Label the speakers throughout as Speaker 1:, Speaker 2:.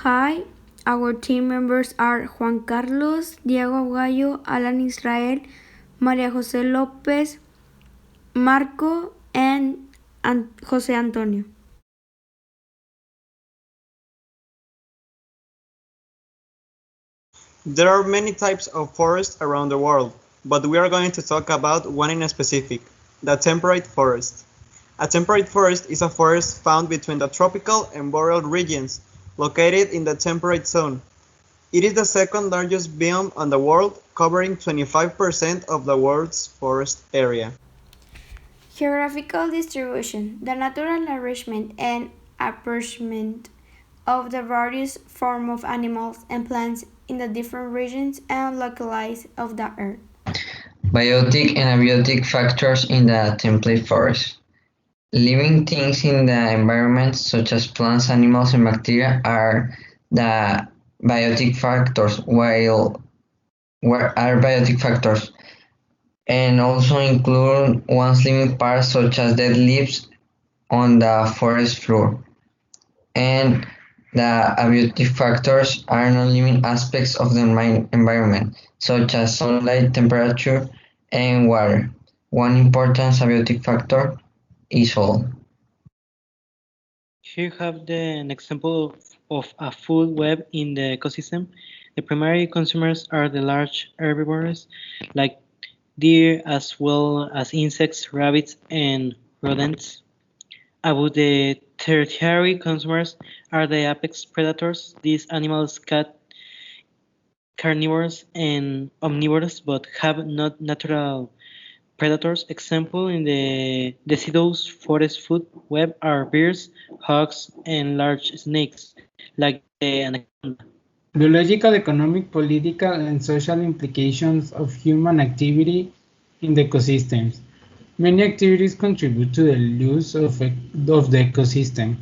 Speaker 1: Hi, our team members are Juan Carlos, Diego Gallo, Alan Israel, María José López, Marco, and José Antonio.
Speaker 2: There are many types of forests around the world, but we are going to talk about one in specific, the temperate forest. A temperate forest is a forest found between the tropical and boreal regions, located in the temperate zone. It is the second largest biome on the world, covering 25% of the world's forest area.
Speaker 1: Geographical distribution, the natural arrangement and apportionment of the various forms of animals and plants in the different regions and localities of the earth.
Speaker 3: Biotic and abiotic factors in the temperate forest. Living things in the environment, such as plants, animals, and bacteria, are the biotic factors, while are biotic factors, and also include one's living parts, such as dead leaves on the forest floor. And the abiotic factors are non-living aspects of the environment, such as sunlight, temperature, and water. One important abiotic factor is soil.
Speaker 4: Here you have an example of a food web in the ecosystem. The primary consumers are the large herbivores like deer as well as insects, rabbits, and rodents. About the tertiary consumers are the apex predators. These animals cat carnivores and omnivores but have not natural predators. Example in the deciduous forest food web are bears, hogs, and large snakes like the anaconda.
Speaker 5: Biological, economic, political, and social implications of human activity in the ecosystems. Many activities contribute to the loss of the ecosystem.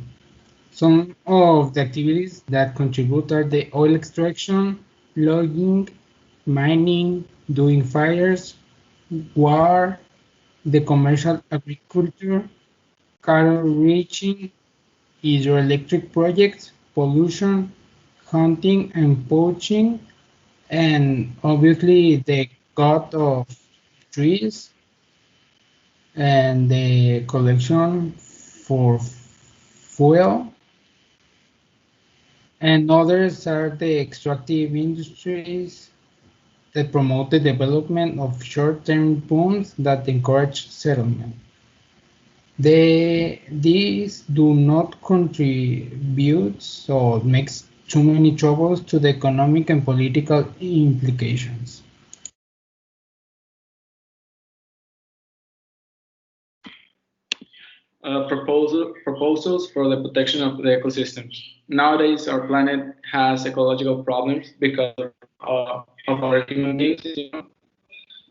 Speaker 5: Some of the activities that contribute are the oil extraction, logging, mining, doing fires, war, the commercial agriculture, cattle ranching, hydroelectric projects, pollution, hunting and poaching, and obviously the cut of trees and the collection for fuel. And others are the extractive industries that promote the development of short-term bonds that encourage settlement. These do not contribute or makes too many troubles to the economic and political implications.
Speaker 6: Proposals for the protection of the ecosystems. Nowadays, our planet has ecological problems because of our human beings.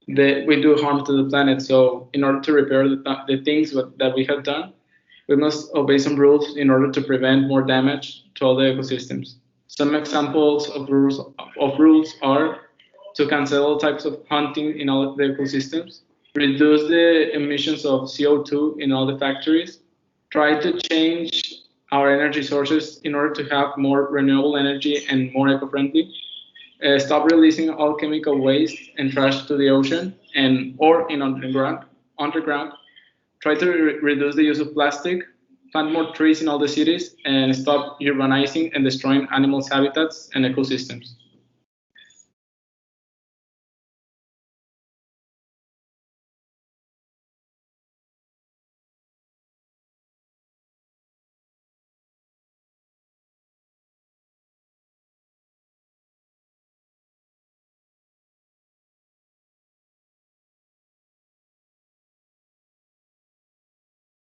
Speaker 6: We do harm to the planet. So, in order to repair the things that we have done, we must obey some rules in order to prevent more damage to all the ecosystems. Some examples of rules are to cancel all types of hunting in all the ecosystems, reduce the emissions of CO2 in all the factories, try to change our energy sources in order to have more renewable energy and more eco-friendly, stop releasing all chemical waste and trash to the ocean and or in underground, try to reduce the use of plastic, plant more trees in all the cities, and stop urbanizing and destroying animals' habitats and ecosystems.